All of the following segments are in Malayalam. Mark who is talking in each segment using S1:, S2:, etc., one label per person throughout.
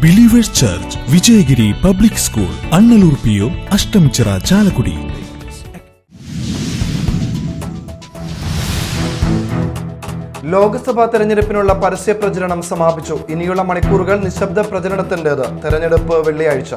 S1: Believers church, Vijayagiri public school, Annallur PO, Ashtamichira, Chalakudy.
S2: Lok Sabha തെരഞ്ഞെടുപ്പിനുള്ള പരസ്യ പ്രചരണം സമാപിച്ചു. ഇനിയുള്ള മണിക്കൂറുകൾ നിശബ്ദ പ്രചരണത്തിൻ്റേത്. തെരഞ്ഞെടുപ്പ് വെള്ളിയാഴ്ച.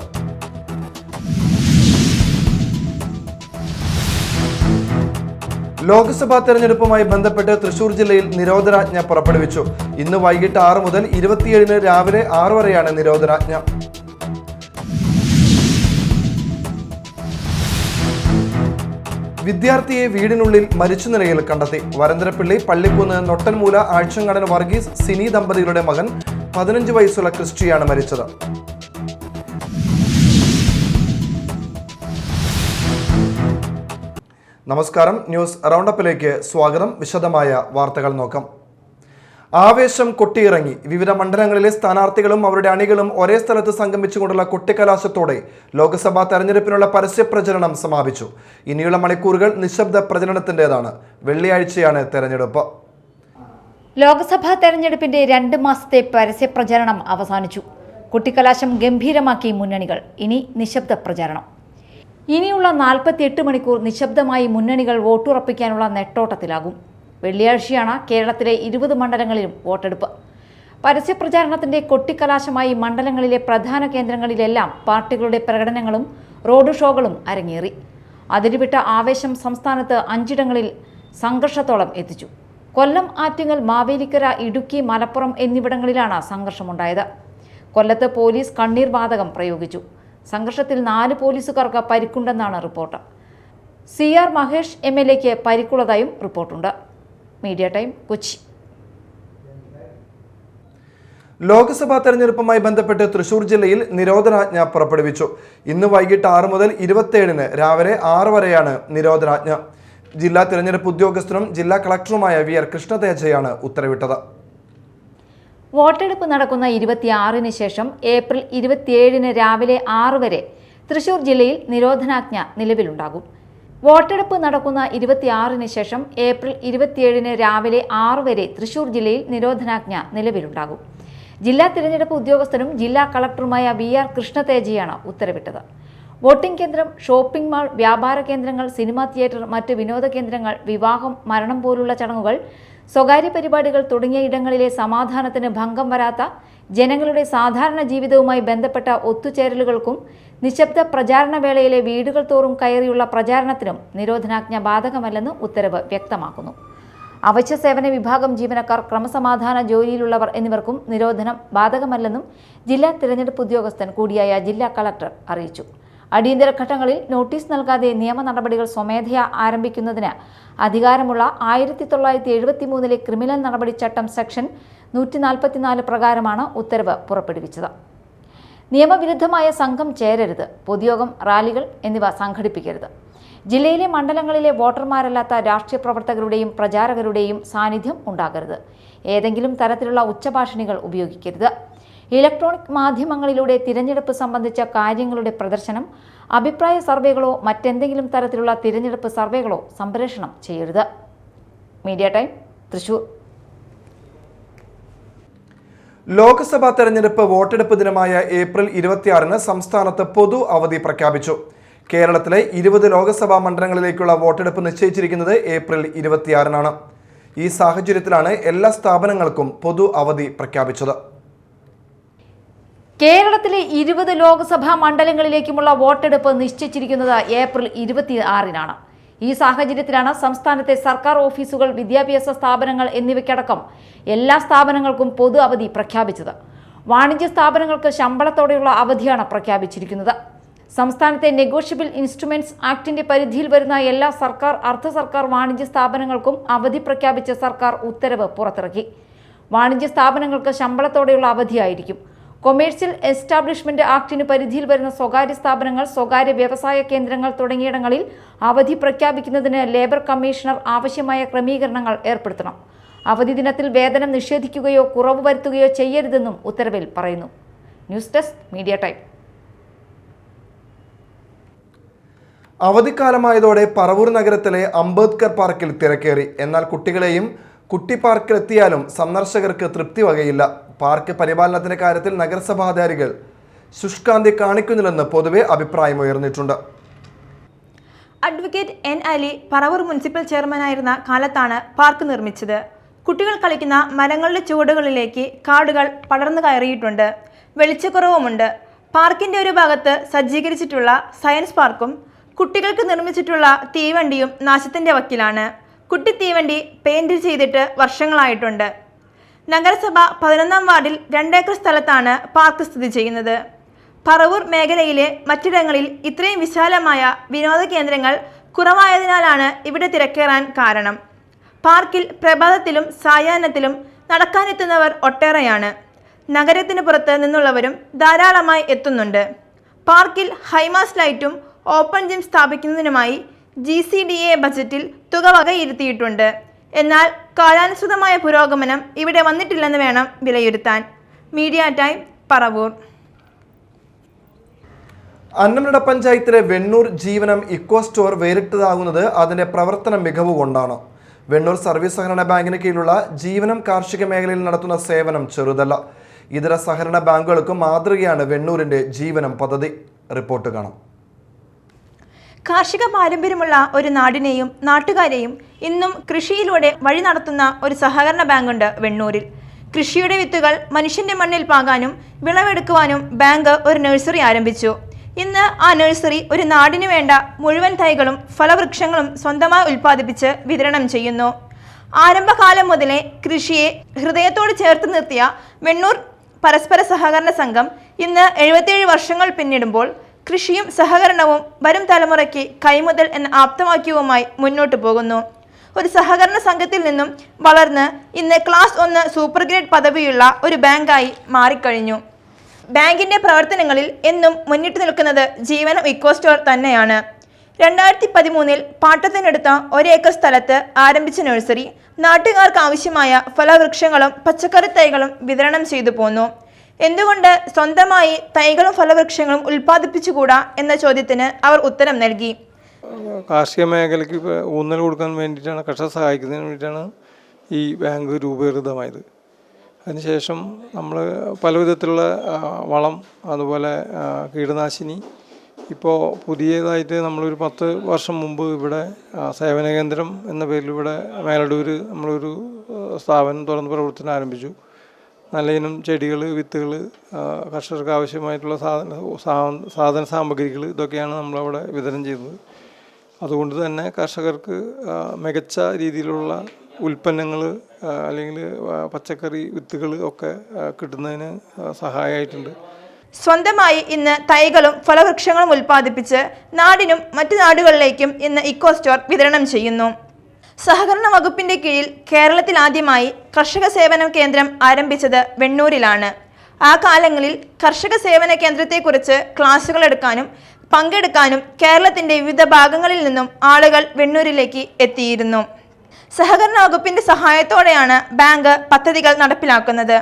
S2: ലോക്സഭാ തെരഞ്ഞെടുപ്പുമായി ബന്ധപ്പെട്ട് തൃശൂർ ജില്ലയിൽ നിരോധനാജ്ഞ പുറപ്പെടുവിച്ചു. ഇന്ന് വൈകിട്ട് 6 മുതൽ 27 രാവിലെ 6 വരെയാണ് നിരോധനാജ്ഞ. വിദ്യാർത്ഥിയെ വീടിനുള്ളിൽ മരിച്ച നിലയിൽ കണ്ടെത്തി. വരന്തരപ്പിള്ളി പള്ളിക്കുന്ന് നൊട്ടൻമൂല ആഴ്ചങ്ങടൻ വർഗീസ് സിനി ദമ്പതികളുടെ മകൻ 15 വയസ്സുള്ള ക്രിസ്റ്റിയാണ് മരിച്ചത്. നമസ്കാരം, ന്യൂസ് റൗണ്ടപ്പിലേക്ക് സ്വാഗതം. വിശദമായ വാർത്തകൾ നോക്കാം. ആവേശം കൊട്ടിയിറങ്ങി. വിവിധ മണ്ഡലങ്ങളിലെ സ്ഥാനാർത്ഥികളും അവരുടെ അണികളും ഒരേ സ്ഥലത്ത് സംഗമിച്ചുകൊണ്ടുള്ള കൊട്ടിക്കലാശത്തോടെ ലോക്സഭാ തെരഞ്ഞെടുപ്പിനുള്ള പരസ്യ പ്രചരണം സമാപിച്ചു. ഇനിയുള്ള മണിക്കൂറുകൾ നിശബ്ദ പ്രചരണത്തിൻ്റെതാണ്. വെള്ളിയാഴ്ചയാണ് തെരഞ്ഞെടുപ്പ്.
S3: ലോക്സഭാ തെരഞ്ഞെടുപ്പിന്റെ 2 മാസത്തെ പരസ്യ പ്രചരണം അവസാനിച്ചു. കൊട്ടിക്കലാശം ഗംഭീരമാക്കി മുന്നണികൾ. ഇനി നിശബ്ദ പ്രചരണം. ഇനിയുള്ള 48 മണിക്കൂർ നിശബ്ദമായി മുന്നണികൾ വോട്ടുറപ്പിക്കാനുള്ള നെട്ടോട്ടത്തിലാകും. വെള്ളിയാഴ്ചയാണ് കേരളത്തിലെ 20 മണ്ഡലങ്ങളിലും വോട്ടെടുപ്പ്. പരസ്യപ്രചാരണത്തിന്റെ കൊട്ടിക്കലാശമായി മണ്ഡലങ്ങളിലെ പ്രധാന കേന്ദ്രങ്ങളിലെല്ലാം പാർട്ടികളുടെ പ്രകടനങ്ങളും റോഡ് ഷോകളും അരങ്ങേറി. അതിരുവിട്ട ആവേശം സംസ്ഥാനത്ത് 5ഇടങ്ങളിൽ സംഘർഷത്തോളം എത്തിച്ചു. കൊല്ലം, ആറ്റിങ്ങൽ, മാവേലിക്കര, ഇടുക്കി, മലപ്പുറം എന്നിവിടങ്ങളിലാണ് സംഘർഷമുണ്ടായത്. കൊല്ലത്ത് പോലീസ് കണ്ണീർ വാതകം പ്രയോഗിച്ചു. സംഘർഷത്തിൽ 4 പോലീസുകാർക്ക് പരിക്കുണ്ടെന്നാണ് റിപ്പോർട്ട്. CR മഹേഷ് MLAക്ക് പരിക്കുള്ളതായും റിപ്പോർട്ടുണ്ട്. Media time, Kochi.
S2: ലോക്സഭാ തെരഞ്ഞെടുപ്പുമായി ബന്ധപ്പെട്ട് തൃശൂർ ജില്ലയിൽ നിരോധനാജ്ഞ പുറപ്പെടുവിച്ചു. ഇന്ന് വൈകിട്ട് 6 മുതൽ 27 രാവിലെ 6 വരെയാണ് നിരോധനാജ്ഞ. ജില്ലാ തിരഞ്ഞെടുപ്പ് ഉദ്യോഗസ്ഥനും ജില്ലാ കളക്ടറുമായ VR കൃഷ്ണതേജയാണ് ഉത്തരവിട്ടത്.
S3: വോട്ടെടുപ്പ് നടക്കുന്ന 26-ന് ശേഷം ഏപ്രിൽ 27-ന് രാവിലെ 6 വരെ തൃശൂർ ജില്ലയിൽ നിരോധനാജ്ഞ നിലവിലുണ്ടാകും. വോട്ടെടുപ്പ് നടക്കുന്ന 26-ന് ശേഷം ഏപ്രിൽ 27-ന് രാവിലെ 6 വരെ തൃശൂർ ജില്ലയിൽ നിരോധനാജ്ഞ നിലവിലുണ്ടാകും. ജില്ലാ തിരഞ്ഞെടുപ്പ് ഉദ്യോഗസ്ഥനും ജില്ലാ കളക്ടറുമായ VR കൃഷ്ണതേജയാണ് ഉത്തരവിട്ടത്. വോട്ടിംഗ് കേന്ദ്രം, ഷോപ്പിംഗ് മാൾ, വ്യാപാര കേന്ദ്രങ്ങൾ, സിനിമാ തിയേറ്റർ, മറ്റ് വിനോദ കേന്ദ്രങ്ങൾ, വിവാഹം, മരണം പോലുള്ള ചടങ്ങുകൾ, സ്വകാര്യ പരിപാടികൾ തുടങ്ങിയ ഇടങ്ങളിലെ സമാധാനത്തിന് ഭംഗം വരാത്ത ജനങ്ങളുടെ സാധാരണ ജീവിതവുമായി ബന്ധപ്പെട്ട ഒത്തുചേരലുകൾക്കും നിശബ്ദ പ്രചാരണ വേളയിലെ വീടുകൾ തോറും കയറിയുള്ള പ്രചാരണത്തിനും നിരോധനാജ്ഞ ബാധകമല്ലെന്ന് ഉത്തരവ് വ്യക്തമാക്കുന്നു. അവശ്യ സേവന വിഭാഗം ജീവനക്കാർ, ക്രമസമാധാന ജോലിയിലുള്ളവർ എന്നിവർക്കും നിരോധനം ബാധകമല്ലെന്നും ജില്ലാ തിരഞ്ഞെടുപ്പ് ഉദ്യോഗസ്ഥൻ കൂടിയായ ജില്ലാ കളക്ടർ അറിയിച്ചു. അടിയന്തര ഘട്ടങ്ങളിൽ നോട്ടീസ് നൽകാതെ നിയമ നടപടികൾ സ്വമേധയാ ആരംഭിക്കുന്നതിന് അധികാരമുള്ള 1973 ക്രിമിനൽ നടപടി ചട്ടം സെക്ഷൻ 144 പ്രകാരമാണ് ഉത്തരവ് പുറപ്പെടുവിച്ചത്. നിയമവിരുദ്ധമായ സംഘം ചേരരുത്, പൊതുയോഗം, റാലികൾ എന്നിവ സംഘടിപ്പിക്കരുത്. ജില്ലയിലെ മണ്ഡലങ്ങളിലെ വോട്ടർമാരല്ലാത്ത രാഷ്ട്രീയ പ്രവർത്തകരുടെയും പ്രചാരകരുടെയും സാന്നിധ്യം ഉണ്ടാകരുത്. ഏതെങ്കിലും തരത്തിലുള്ള ഉച്ചഭാഷിണികൾ ഉപയോഗിക്കരുത്. ഇലക്ട്രോണിക് മാധ്യമങ്ങളിലൂടെ തിരഞ്ഞെടുപ്പ് സംബന്ധിച്ച കാര്യങ്ങളുടെ പ്രദർശനം, അഭിപ്രായ സർവേകളോ മറ്റെന്തെങ്കിലും തരത്തിലുള്ള തിരഞ്ഞെടുപ്പ് സർവേകളോ സംപ്രേഷണം ചെയ്യരുത്. Media time, Thrissur.
S2: ലോക്സഭാ തെരഞ്ഞെടുപ്പ് വോട്ടെടുപ്പ് ദിനമായ ഏപ്രിൽ 26-ന് സംസ്ഥാനത്ത് പൊതു അവധി പ്രഖ്യാപിച്ചു. കേരളത്തിലെ 20 ലോക്സഭാ മണ്ഡലങ്ങളിലേക്കുള്ള വോട്ടെടുപ്പ് നിശ്ചയിച്ചിരിക്കുന്നത് ഏപ്രിൽ 26-നാണ്. ഈ സാഹചര്യത്തിലാണ് എല്ലാ സ്ഥാപനങ്ങൾക്കും പൊതു അവധി പ്രഖ്യാപിച്ചത്.
S3: കേരളത്തിലെ 20 ലോക്സഭാ മണ്ഡലങ്ങളിലേക്കുമുള്ള വോട്ടെടുപ്പ് നിശ്ചയിച്ചിരിക്കുന്നത് ഏപ്രിൽ 26-നാണ്. ഈ സാഹചര്യത്തിലാണ് സംസ്ഥാനത്തെ സർക്കാർ ഓഫീസുകൾ, വിദ്യാഭ്യാസ സ്ഥാപനങ്ങൾ എന്നിവയ്ക്കടക്കം എല്ലാ സ്ഥാപനങ്ങൾക്കും പൊതു അവധി പ്രഖ്യാപിച്ചത്. വാണിജ്യ സ്ഥാപനങ്ങൾക്ക് ശമ്പളത്തോടെയുള്ള അവധിയാണ് പ്രഖ്യാപിച്ചിരിക്കുന്നത്. സംസ്ഥാനത്തെ നെഗോഷ്യബിൾ ഇൻസ്ട്രുമെന്റ്സ് ആക്ടിന്റെ പരിധിയിൽ വരുന്ന എല്ലാ സർക്കാർ, അർദ്ധ സർക്കാർ വാണിജ്യ സ്ഥാപനങ്ങൾക്കും അവധി പ്രഖ്യാപിച്ച സർക്കാർ ഉത്തരവ് പുറത്തിറക്കി. വാണിജ്യ സ്ഥാപനങ്ങൾക്ക് ശമ്പളത്തോടെയുള്ള അവധിയായിരിക്കും. കൊമേഴ്സ്യൽ എസ്റ്റാബ്ലിഷ്മെന്റ് ആക്ടിന് പരിധിയിൽ വരുന്ന സ്വകാര്യ സ്ഥാപനങ്ങൾ, സ്വകാര്യ വ്യവസായ കേന്ദ്രങ്ങൾ തുടങ്ങിയിടങ്ങളിൽ അവധി പ്രഖ്യാപിക്കുന്നതിന് ലേബർ കമ്മീഷണർ ആവശ്യമായ ക്രമീകരണങ്ങൾ ഏർപ്പെടുത്തണം. അവധി ദിനത്തിൽ വേതനം നിഷേധിക്കുകയോ കുറവ് വരുത്തുകയോ ചെയ്യരുതെന്നും ഉത്തരവിൽ പറയുന്നു. News desk, media time.
S2: അവധിക്കാലമായതോടെ പറവൂർ നഗരത്തിലെ അംബേദ്കർ പാർക്കിൽ തിരക്കേറി. എന്നാൽ കുട്ടികളെയും കുട്ടി പാർക്കിലെത്തിയാലും സന്ദർശകർക്ക് തൃപ്തി വകയില്ല. പാർക്ക് പരിപാലനത്തിന്റെ കാര്യത്തിൽ നഗരസഭാധികാരികൾ ശുഷ്കാന്തി കാണിക്കുന്നില്ലെന്ന് പൊതുവെ അഭിപ്രായമുയർന്നിട്ടുണ്ട്.
S4: Advocate N Ali Paravur municipal ചെയർമാനായിരുന്ന കാലത്താണ് പാർക്ക് നിർമ്മിച്ചത്. കുട്ടികൾ കളിക്കുന്ന മരങ്ങളുടെ ചുവടുകളിലേക്ക് കാടുകൾ പടർന്നു കയറിയിട്ടുണ്ട്. വെളിച്ചക്കുറവുമുണ്ട്. പാർക്കിന്റെ ഒരു ഭാഗത്ത് സജ്ജീകരിച്ചിട്ടുള്ള സയൻസ് പാർക്കും കുട്ടികൾക്ക് നിർമ്മിച്ചിട്ടുള്ള തീവണ്ടിയും നാശത്തിന്റെ വക്കിലാണ്. കുട്ടി തീവണ്ടി പെയിന്റ് ചെയ്തിട്ട് വർഷങ്ങളായിട്ടുണ്ട്. നഗരസഭ 11-ാം വാർഡിൽ 2 ഏക്കർ സ്ഥലത്താണ് പാർക്ക് സ്ഥിതി ചെയ്യുന്നത്. പറവൂർ മേഖലയിലെ മറ്റിടങ്ങളിൽ ഇത്രയും വിശാലമായ വിനോദ കേന്ദ്രങ്ങൾ കുറവായതിനാലാണ് ഇവിടെ തിരക്കേറാൻ കാരണം. പാർക്കിൽ പ്രഭാതത്തിലും സായാഹ്നത്തിലും നടക്കാനെത്തുന്നവർ ഒട്ടേറെയാണ്. നഗരത്തിന് പുറത്ത് നിന്നുള്ളവരും ധാരാളമായി എത്തുന്നുണ്ട്. പാർക്കിൽ ഹൈമാസ് ലൈറ്റും ഓപ്പൺ ജിം സ്ഥാപിക്കുന്നതിനുമായി GCDA ബജറ്റിൽ തുക വകയിരുത്തിയിട്ടുണ്ട്. എന്നാൽ കാലാനുസൃതമായ പുരോഗമനം ഇവിടെ വന്നിട്ടില്ലെന്ന് വേണം വിലയിരുത്താൻ. Media time, Paravur.
S2: അന്നമനട പഞ്ചായത്തിലെ വെണ്ണൂർ ജീവനം ഇക്കോ സ്റ്റോർ വേറിട്ടതാകുന്നത് അതിന്റെ പ്രവർത്തന മികവ് കൊണ്ടാണ്. വെണ്ണൂർ സർവീസ് സഹകരണ ബാങ്കിന് കീഴിലുള്ള ജീവനം കാർഷിക മേഖലയിൽ നടത്തുന്ന സേവനം ചെറുതല്ല. ഇതര സഹകരണ ബാങ്കുകൾക്കും മാതൃകയാണ് വെണ്ണൂരിന്റെ ജീവനം പദ്ധതി. റിപ്പോർട്ട് കാണാം.
S4: കാർഷിക പാരമ്പര്യമുള്ള ഒരു നാടിനെയും നാട്ടുകാരെയും ഇന്നും കൃഷിയിലൂടെ വഴി നടത്തുന്ന ഒരു സഹകരണ ബാങ്കുണ്ട് വെണ്ണൂരിൽ. കൃഷിയുടെ വിത്തുകൾ മനുഷ്യന്റെ മണ്ണിൽ പാകാനും വിളവെടുക്കുവാനും ബാങ്ക് ഒരു നഴ്സറി ആരംഭിച്ചു. ഇന്ന് ആ നഴ്സറി ഒരു നാടിനു വേണ്ട മുഴുവൻ തൈകളും ഫലവൃക്ഷങ്ങളും സ്വന്തമായി ഉൽപ്പാദിപ്പിച്ച് വിതരണം ചെയ്യുന്നു. ആരംഭകാലം മുതലേ കൃഷിയെ ഹൃദയത്തോട് ചേർത്ത് നിർത്തിയ വെണ്ണൂർ പരസ്പര സഹകരണ സംഘം ഇന്ന് 77 വർഷങ്ങൾ പിന്നിടുമ്പോൾ കൃഷിയും സഹകരണവും വരും തലമുറയ്ക്ക് കൈമുതൽ എന്ന ആപ്തവാക്യവുമായി മുന്നോട്ട് പോകുന്നു. ഒരു സഹകരണ സംഘത്തിൽ നിന്നും വളർന്ന് ഇന്ന് ക്ലാസ് 1 സൂപ്പർ ഗ്രേഡ് പദവിയുള്ള ഒരു ബാങ്കായി മാറിക്കഴിഞ്ഞു. ബാങ്കിന്റെ പ്രവർത്തനങ്ങളിൽ എന്നും മുന്നിട്ട് നിൽക്കുന്നത് ജീവനം ഇക്കോ സ്റ്റോർ തന്നെയാണ്. 2013 പാട്ടത്തിനെടുത്ത 1 ഏക്കർ സ്ഥലത്ത് ആരംഭിച്ച നഴ്സറി നാട്ടുകാർക്ക് ആവശ്യമായ ഫലവൃക്ഷങ്ങളും പച്ചക്കറി തൈകളും വിതരണം ചെയ്തു പോന്നു. എന്തുകൊണ്ട് സ്വന്തമായി തൈകളും ഫലവൃക്ഷങ്ങളും ഉൽപ്പാദിപ്പിച്ചുകൂടാ എന്ന ചോദ്യത്തിന് അവർ ഉത്തരം നൽകി.
S5: കാർഷിക മേഖലയ്ക്ക് ഊന്നൽ കൊടുക്കാൻ വേണ്ടിയിട്ടാണ്, കർഷകരെ സഹായിക്കുന്നതിന് വേണ്ടിയിട്ടാണ് ഈ ബാങ്ക് രൂപീകൃതമായത്. അതിനുശേഷം നമ്മൾ പല വിധത്തിലുള്ള വളം, അതുപോലെ കീടനാശിനി, ഇപ്പോൾ പുതിയതായിട്ട് നമ്മളൊരു 10 വർഷം മുമ്പ് ഇവിടെ സേവന കേന്ദ്രം എന്ന പേരിൽ ഇവിടെ മേലടൂർ നമ്മളൊരു സ്ഥാപനം തുറന്ന് പ്രവർത്തനം ആരംഭിച്ചു. നല്ല ഇനം ചെടികൾ, വിത്തുകൾ, കർഷകർക്ക് ആവശ്യമായിട്ടുള്ള സാധന സാമഗ്രികൾ ഇതൊക്കെയാണ് നമ്മളവിടെ വിതരണം ചെയ്യുന്നത്. അതുകൊണ്ട് തന്നെ കർഷകർക്ക് മികച്ച രീതിയിലുള്ള ഉൽപ്പന്നങ്ങൾ അല്ലെങ്കിൽ പച്ചക്കറി വിത്തുകൾ ഒക്കെ കിട്ടുന്നതിന് സഹായമായിട്ടുണ്ട്.
S4: സ്വന്തമായി ഇന്ന് തൈകളും ഫലവൃക്ഷങ്ങളും ഉൽപ്പാദിപ്പിച്ച് നാടിനും മറ്റു നാടുകളിലേക്കും ഇന്ന് ഇക്കോ സ്റ്റോർ വിതരണം ചെയ്യുന്നു. സഹകരണ വകുപ്പിന്റെ കീഴിൽ കേരളത്തിൽ ആദ്യമായി കർഷക സേവന കേന്ദ്രം ആരംഭിച്ചത് വെണ്ണൂരിലാണ്. ആ കാലങ്ങളിൽ കർഷക സേവന കേന്ദ്രത്തെക്കുറിച്ച് ക്ലാസുകൾ എടുക്കാനും പങ്കെടുക്കാനും കേരളത്തിന്റെ വിവിധ ഭാഗങ്ങളിൽ നിന്നും ആളുകൾ വെണ്ണൂരിലേക്ക് എത്തിയിരുന്നു. സഹകരണ വകുപ്പിന്റെ സഹായത്തോടെയാണ് ബാങ്ക് പദ്ധതികൾ നടപ്പിലാക്കുന്നത്.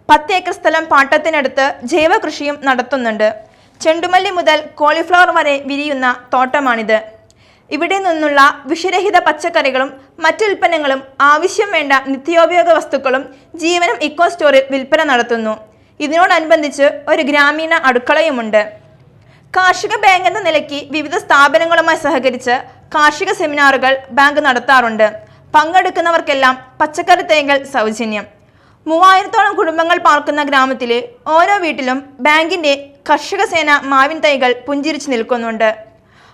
S4: 10 ഏക്കർ സ്ഥലം പാട്ടത്തിനടുത്ത് ജൈവ കൃഷിയും നടത്തുന്നുണ്ട്. ചെണ്ടുമല്ലി മുതൽ കോളിഫ്ലവർ വരെ വിരിയുന്ന തോട്ടമാണിത്. ഇവിടെ നിന്നുള്ള വിഷരഹിത പച്ചക്കറികളും മറ്റുൽപ്പന്നങ്ങളും ആവശ്യം വേണ്ട നിത്യോപയോഗ വസ്തുക്കളും ജീവനം ഇക്കോ സ്റ്റോറിൽ വിൽപ്പന നടത്തുന്നു. ഇതിനോടനുബന്ധിച്ച് ഒരു ഗ്രാമീണ അടുക്കളയുമുണ്ട്. കാർഷിക ബാങ്ക് എന്ന നിലയ്ക്ക് വിവിധ സ്ഥാപനങ്ങളുമായി സഹകരിച്ച് കാർഷിക സെമിനാറുകൾ ബാങ്ക് നടത്താറുണ്ട്. പങ്കെടുക്കുന്നവർക്കെല്ലാം പച്ചക്കറി തൈകൾ സൗജന്യം. 3000-ഓളം കുടുംബങ്ങൾ പാർക്കുന്ന ഗ്രാമത്തിലെ ഓരോ വീട്ടിലും ബാങ്കിന്റെ കർഷക സേന മാവിൻ തൈകൾ പുഞ്ചിരിച്ചു നിൽക്കുന്നുണ്ട്.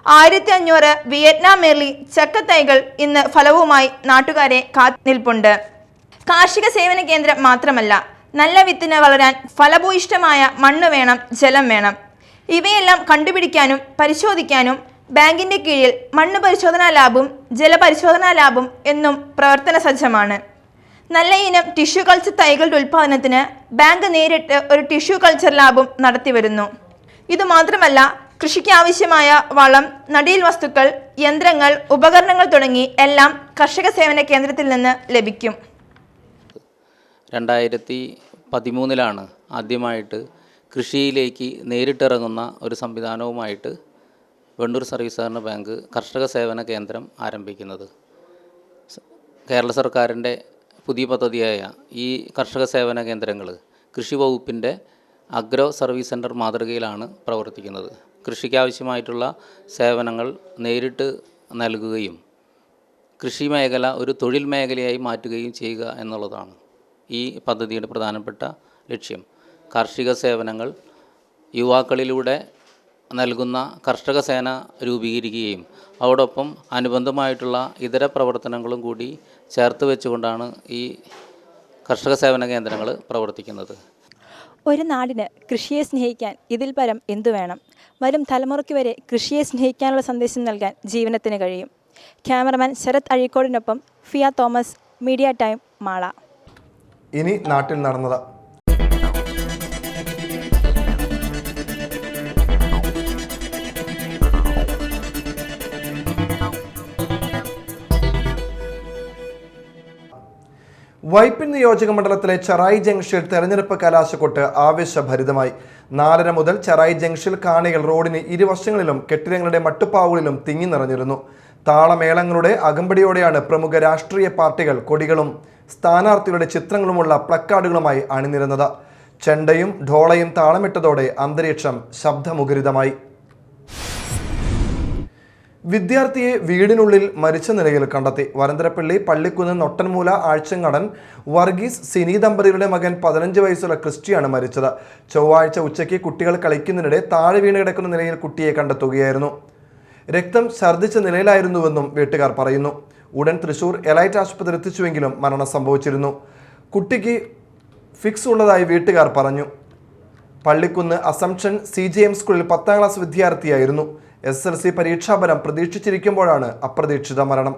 S4: 1500 വിയറ്റ്നാം മേർലി ചക്കത്തൈകൾ ഇന്ന് ഫലവുമായി നാട്ടുകാരെ കാത്തുനിൽപ്പുണ്ട്. കാർഷിക സേവന കേന്ദ്രം മാത്രമല്ല, നല്ല വിത്തിന് വളരാൻ ഫലഭൂയിഷ്ഠമായ മണ്ണ് വേണം, ജലം വേണം. ഇവയെല്ലാം കണ്ടുപിടിക്കാനും പരിശോധിക്കാനും ബാങ്കിന്റെ കീഴിൽ മണ്ണ് പരിശോധനാ ലാബും ജലപരിശോധനാ ലാബും എന്നും പ്രവർത്തന സജ്ജമാണ്. നല്ല ഇനം ടിഷ്യൂ കൾച്ചർ തൈകളുടെ ഉൽപ്പാദനത്തിന് ബാങ്ക് നേരിട്ട് ഒരു ടിഷ്യൂ കൾച്ചർ ലാബും നടത്തിവരുന്നു. ഇതുമാത്രമല്ല, കൃഷിക്ക് ആവശ്യമായ വളം, നടീൽ വസ്തുക്കൾ, യന്ത്രങ്ങൾ, ഉപകരണങ്ങൾ തുടങ്ങി എല്ലാം കർഷക സേവന കേന്ദ്രത്തിൽ നിന്ന് ലഭിക്കും.
S6: 2013 ആദ്യമായിട്ട് കൃഷിയിലേക്ക് നേരിട്ടിറങ്ങുന്ന ഒരു സംവിധാനവുമായിട്ട് വെണ്ണൂർ സർവീസ് സഹകരണ ബാങ്ക് കർഷക സേവന കേന്ദ്രം ആരംഭിക്കുന്നത്. കേരള സർക്കാരിൻ്റെ പുതിയ പദ്ധതിയായ ഈ കർഷക സേവന കേന്ദ്രങ്ങൾ കൃഷി വകുപ്പിൻ്റെ അഗ്രോ സർവീസ് സെൻറ്റർ മാതൃകയിലാണ് പ്രവർത്തിക്കുന്നത്. കൃഷിക്കാവശ്യമായിട്ടുള്ള സേവനങ്ങൾ നേരിട്ട് നൽകുകയും കൃഷി മേഖല ഒരു തൊഴിൽ മേഖലയായി മാറ്റുകയും ചെയ്യുക എന്നുള്ളതാണ് ഈ പദ്ധതിയുടെ പ്രധാനപ്പെട്ട ലക്ഷ്യം. കാർഷിക സേവനങ്ങൾ യുവാക്കളിലൂടെ നൽകുന്ന കർഷക സേന രൂപീകരിക്കുകയും അതോടൊപ്പം അനുബന്ധമായിട്ടുള്ള ഇതര പ്രവർത്തനങ്ങളും കൂടി ചേർത്ത് വെച്ചുകൊണ്ടാണ് ഈ കർഷക സേവന കേന്ദ്രങ്ങൾ പ്രവർത്തിക്കുന്നത്.
S7: ഒരു നാടിന് കൃഷിയെ സ്നേഹിക്കാൻ ഇതിൽ പരം എന്തു വേണം? വരും തലമുറയ്ക്ക് വരെ കൃഷിയെ സ്നേഹിക്കാനുള്ള സന്ദേശം നൽകാൻ ജീവനത്തിന് കഴിയും. ക്യാമറമാൻ ശരത് അഴീക്കോടിനൊപ്പം ഫിയ തോമസ്, മീഡിയ ടൈം, മാള.
S2: ഇനി നാട്ടിൽ നടന്നത്. വൈപ്പിൻ നിയോജക മണ്ഡലത്തിലെ ചെറായി ജംഗ്ഷനിൽ തെരഞ്ഞെടുപ്പ് കലാശക്കൊട്ട് ആവേശഭരിതമായി. 4:30 മുതൽ ചെറായി ജംഗ്ഷനിൽ കാണികൾ റോഡിന് ഇരുവശങ്ങളിലും കെട്ടിടങ്ങളുടെ മട്ടുപ്പാവുകളിലും തിങ്ങി നിറഞ്ഞിരുന്നു. താളമേളങ്ങളുടെ അകമ്പടിയോടെയാണ് പ്രമുഖ രാഷ്ട്രീയ പാർട്ടികൾ കൊടികളും സ്ഥാനാർത്ഥികളുടെ ചിത്രങ്ങളുമുള്ള പ്ലക്കാർഡുകളുമായി അണിനിരുന്നത്. ചെണ്ടയും ഢോളയും താളമിട്ടതോടെ അന്തരീക്ഷം ശബ്ദമുഖരിതമായി. വിദ്യാർത്ഥിയെ വീടിനുള്ളിൽ മരിച്ച നിലയിൽ കണ്ടെത്തി. വരന്തരപ്പള്ളി പള്ളിക്കുന്ന് നൊട്ടൻമൂല ആഴ്ചങ്ങടൻ വർഗീസ് സിനി ദമ്പതികളുടെ മകൻ 15 വയസ്സുള്ള ക്രിസ്റ്റിയാണ് മരിച്ചത്. ചൊവ്വാഴ്ച ഉച്ചയ്ക്ക് കുട്ടികൾ കളിക്കുന്നതിനിടെ താഴെ വീണ് കിടക്കുന്ന നിലയിൽ കുട്ടിയെ കണ്ടെത്തുകയായിരുന്നു. രക്തം ഛർദ്ദിച്ച നിലയിലായിരുന്നുവെന്നും വീട്ടുകാർ പറയുന്നു. ഉടൻ തൃശൂർ എലൈറ്റ് ആശുപത്രി എത്തിച്ചുവെങ്കിലും മരണം സംഭവിച്ചിരുന്നു. കുട്ടിക്ക് ഫിക്സ് ഉള്ളതായി വീട്ടുകാർ പറഞ്ഞു. പള്ളിക്കുന്ന് അസംഷൻ CJM സ്കൂളിൽ 10ാം ക്ലാസ് വിദ്യാർത്ഥിയായിരുന്നു. SSLC പരീക്ഷാഫലം പ്രതീക്ഷിച്ചിരിക്കുമ്പോഴാണ് അപ്രതീക്ഷിത മരണം.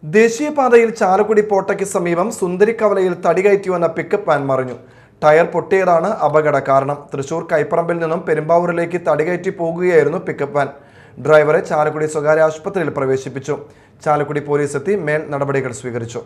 S2: ദേശീയപാതയിൽ ചാലക്കുടി പോട്ടയ്ക്ക് സമീപം സുന്ദരിക്കവലയിൽ തടികയറ്റി വന്ന പിക്കപ്പ് വാൻ മറിഞ്ഞു. ടയർ പൊട്ടിയതാണ് അപകട കാരണം. തൃശൂർ കൈപ്പറമ്പിൽ നിന്നും പെരുമ്പാവൂരിലേക്ക് തടികയറ്റി പോകുകയായിരുന്നു പിക്കപ്പ് വാൻ. ഡ്രൈവറെ ചാലക്കുടി സ്വകാര്യ ആശുപത്രിയിൽ പ്രവേശിപ്പിച്ചു. ചാലക്കുടി പോലീസ് എത്തി മേൽ നടപടികൾ സ്വീകരിച്ചു.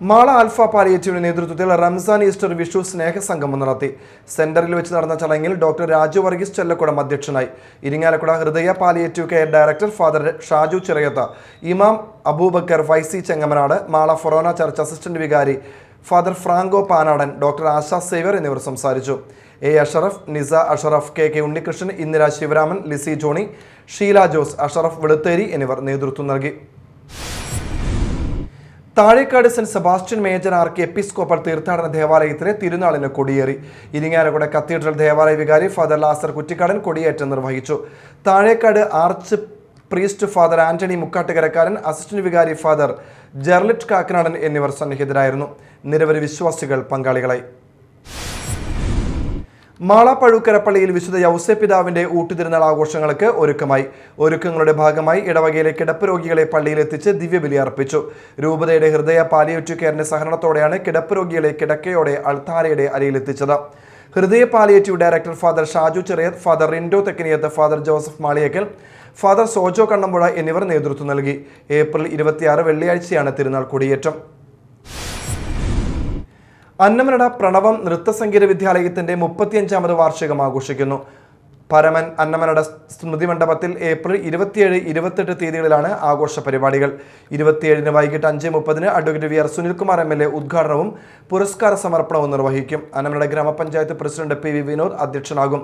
S2: മാള ആൽഫ പാലിയേറ്റീവിന്റെ നേതൃത്വത്തിൽ റംസാൻ, ഈസ്റ്റർ, വിഷു സ്നേഹസംഗമം നടത്തി. സെന്ററിൽ വെച്ച് നടന്ന ചടങ്ങിൽ ഡോക്ടർ രാജു വർഗീസ് ചെല്ലക്കുടം അധ്യക്ഷനായി. Irinjalakuda Hridaya palliative care director father Shaju Chirayath, ഇമാം അബൂബക്കർ ഫൈസി ചെങ്ങമനാട്, മാള ഫൊറോന ചർച്ച് അസിസ്റ്റന്റ് വികാരി ഫാദർ ഫ്രാങ്കോ പാനാടൻ, ഡോക്ടർ ആശാ സേവ്യർ എന്നിവർ സംസാരിച്ചു. A. അഷറഫ്, നിസ അഷറഫ്, KK ഉണ്ണികൃഷ്ണൻ, ഇന്ദിര ശിവരാമൻ, ലിസി ജോണി, ഷീല ജോസ്, അഷറഫ് വെളുത്തേരി എന്നിവർ നേതൃത്വം നൽകി. Thazhekkad saint Sebastian major archiepiscopal തീർത്ഥാടന ദേവാലയത്തിലെ തിരുനാളിന് കൊടിയേറി. ഇരിങ്ങാലക്കുട കത്തീഡ്രൽ ദേവാലയ വികാരി ഫാദർ ലാസർ കുറ്റിക്കാടൻ കൊടിയേറ്റം നിർവഹിച്ചു. Thazhekkad arch priest father Antony Mukkattukarakkaran, assistant വികാരി ഫാദർ ജെർലിറ്റ് കാക്കനാടൻ എന്നിവർ സന്നിഹിതരായിരുന്നു. നിരവധി വിശ്വാസികൾ പങ്കാളികളായി. മാള പഴുക്കര പള്ളിയിൽ വിശുദ്ധ യൗസേപ്പ് പിതാവിന്റെ ഊട്ടുതിരുനാൾ ആഘോഷങ്ങൾക്ക് ഒരുക്കമായി. ഒരുക്കങ്ങളുടെ ഭാഗമായി ഇടവകയിലെ കിടപ്പ് രോഗികളെ പള്ളിയിലെത്തിച്ച് ദിവ്യബലി അർപ്പിച്ചു. രൂപതയുടെ ഹൃദയ പാലിയേറ്റീവ് കെയറിന്റെ സഹകരണത്തോടെയാണ് കിടപ്പ് രോഗികളെ കിടക്കയോടെ അൾത്താരയുടെ അരയിലെത്തിച്ചത്. ഹൃദയ palliative director father Shaju Cheriyath, father Rindo Thekkiniyath, father Joseph Maliyekkal, father Sojo Kannampuzha എന്നിവർ നേതൃത്വം നൽകി. ഏപ്രിൽ 26 വെള്ളിയാഴ്ചയാണ് തിരുനാൾ കൊടിയേറ്റം. അന്നമനട പ്രണവം നൃത്തസംഗീത വിദ്യാലയത്തിന്റെ 35ാമത് വാർഷികം ആഘോഷിക്കുന്നു. പരമൻ അന്നമനട സ്മൃതി മണ്ഡപത്തിൽ ഏപ്രിൽ 27, 28 തീയതികളിലാണ് ആഘോഷ പരിപാടികൾ. 27-ന് വൈകിട്ട് 5:30-ന് അഡ്വക്കേറ്റ് VR സുനിൽകുമാർ MLA ഉദ്ഘാടനവും പുരസ്കാര സമർപ്പണവും നിർവഹിക്കും. അന്നമനട ഗ്രാമപഞ്ചായത്ത് പ്രസിഡന്റ് PV വിനോദ് അധ്യക്ഷനാകും.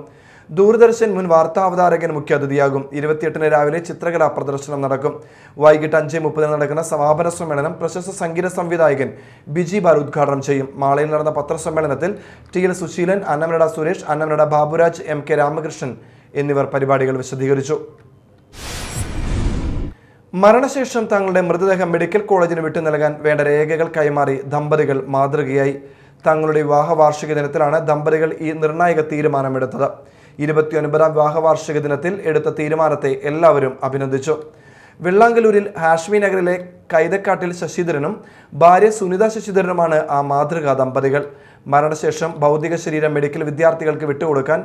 S2: ദൂരദർശൻ മുൻ വാർത്താവതാരകൻ മുഖ്യാതിഥിയാകും. 28-ന് രാവിലെ ചിത്രകലാ പ്രദർശനം നടക്കും. വൈകിട്ട് 5:30-ന് നടക്കുന്ന സമാപന സമ്മേളനം പ്രശസ്ത സംഗീത സംവിധായകൻ ബിജി ബാൽ ഉദ്ഘാടനം ചെയ്യും. മാളയിൽ നടന്ന പത്രസമ്മേളനത്തിൽ TL സുശീലൻ, അന്നമനട സുരേഷ്, അന്നമനട ബാബുരാജ്, MK രാമകൃഷ്ണൻ എന്നിവർ പരിപാടികൾ വിശദീകരിച്ചു. മരണശേഷം തങ്ങളുടെ മൃതദേഹം മെഡിക്കൽ കോളേജിന് വിട്ടു നൽകാൻ വേണ്ട രേഖകൾ കൈമാറി ദമ്പതികൾ മാതൃകയായി. തങ്ങളുടെ വിവാഹ വാർഷിക ദിനത്തിലാണ് ദമ്പതികൾ ഈ നിർണായക തീരുമാനമെടുത്തത്. 29ാം വിവാഹ വാർഷിക ദിനത്തിൽ എടുത്ത തീരുമാനത്തെ എല്ലാവരും അഭിനന്ദിച്ചു. വെള്ളാങ്കല്ലൂരിൽ ഹാഷ്മി നഗറിലെ കൈതക്കാട്ടിൽ ശശിധരനും ഭാര്യ സുനിത ശശിധരനുമാണ് ആ മാതൃകാ ദമ്പതികൾ. മരണശേഷം ഭൗതിക ശരീരം മെഡിക്കൽ വിദ്യാർത്ഥികൾക്ക് വിട്ടുകൊടുക്കാൻ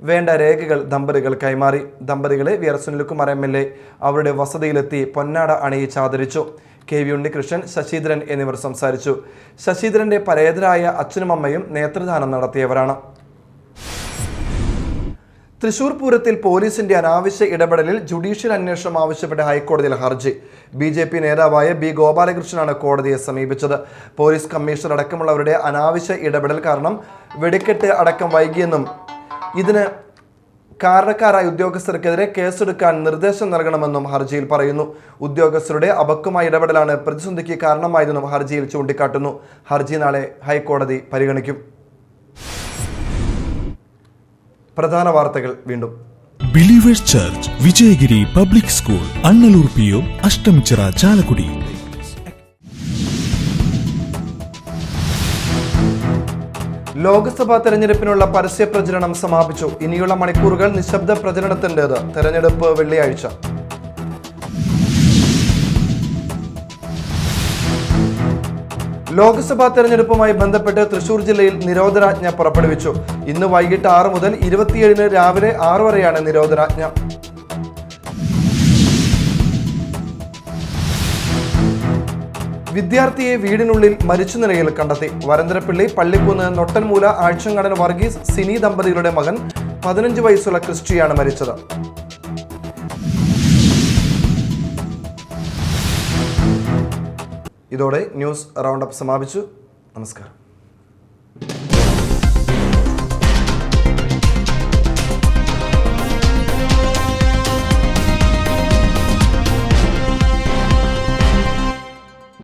S2: വേണ്ട രേഖകൾ ദമ്പതികൾ കൈമാറി. ദമ്പതികളെ VR സുനിൽകുമാർ MLA അവരുടെ വസതിയിലെത്തി പൊന്നാട അണിയിച്ച് ആദരിച്ചു. KV ഉണ്ണികൃഷ്ണൻ, ശശിധരൻ എന്നിവർ സംസാരിച്ചു. ശശിധരന്റെ പരേതരായ അച്ഛനും അമ്മയും നേത്രദാനം നടത്തിയവരാണ്. തൃശൂർ പൂരത്തിൽ പോലീസിന്റെ അനാവശ്യ ഇടപെടലിൽ ജുഡീഷ്യൽ അന്വേഷണം ആവശ്യപ്പെട്ട ഹൈക്കോടതിയിൽ ഹർജി. BJP നേതാവായ B. ഗോപാലകൃഷ്ണനാണ് കോടതിയെ സമീപിച്ചത്. പോലീസ് കമ്മീഷണർ അടക്കമുള്ളവരുടെ അനാവശ്യ ഇടപെടൽ കാരണം വെടിക്കെട്ട് അടക്കം വൈകിയെന്നും ഇതിന് കാരണക്കാരായ ഉദ്യോഗസ്ഥർക്കെതിരെ കേസെടുക്കാൻ നിർദ്ദേശം നൽകണമെന്നും ഹർജിയിൽ പറയുന്നു. ഉദ്യോഗസ്ഥരുടെ അപക്വമായ ഇടപെടലാണ് പ്രതിസന്ധിക്ക് കാരണമായതെന്നും ഹർജിയിൽ ചൂണ്ടിക്കാട്ടുന്നു. ഹർജി നാളെ ഹൈക്കോടതി പരിഗണിക്കും. പ്രധാന വാർത്തകൾ വീണ്ടും.
S1: Believers church, Vijayagiri public school, Annallur PO, Ashtamichira, Chalakudy.
S2: Lok Sabha തെരഞ്ഞെടുപ്പിനുള്ള പരസ്യ പ്രചരണം സമാപിച്ചു. ഇനിയുള്ള മണിക്കൂറുകൾ നിശബ്ദ പ്രചരണത്തിൻ്റേത്. തെരഞ്ഞെടുപ്പ് വെള്ളിയാഴ്ച. ലോക്സഭാ തെരഞ്ഞെടുപ്പുമായി ബന്ധപ്പെട്ട് തൃശൂർ ജില്ലയിൽ നിരോധനാജ്ഞ പുറപ്പെടുവിച്ചു. ഇന്ന് വൈകിട്ട് 6 മുതൽ 27 രാവിലെ 6 വരെയാണ് നിരോധനാജ്ഞ. വിദ്യാർത്ഥിയെ വീടിനുള്ളിൽ മരിച്ച നിലയിൽ കണ്ടെത്തി. വരന്തരപ്പിള്ളി പള്ളിക്കുന്ന് നൊട്ടൻമൂല ആഴ്ചങ്ങടൻ വർഗീസ് സിനി ദമ്പതികളുടെ മകൻ 15 വയസ്സുള്ള ക്രിസ്റ്റിയാണ് മരിച്ചത്. ഇതോടെ ന്യൂസ് റൗണ്ടപ്പ് സമാപിച്ചു. നമസ്കാരം.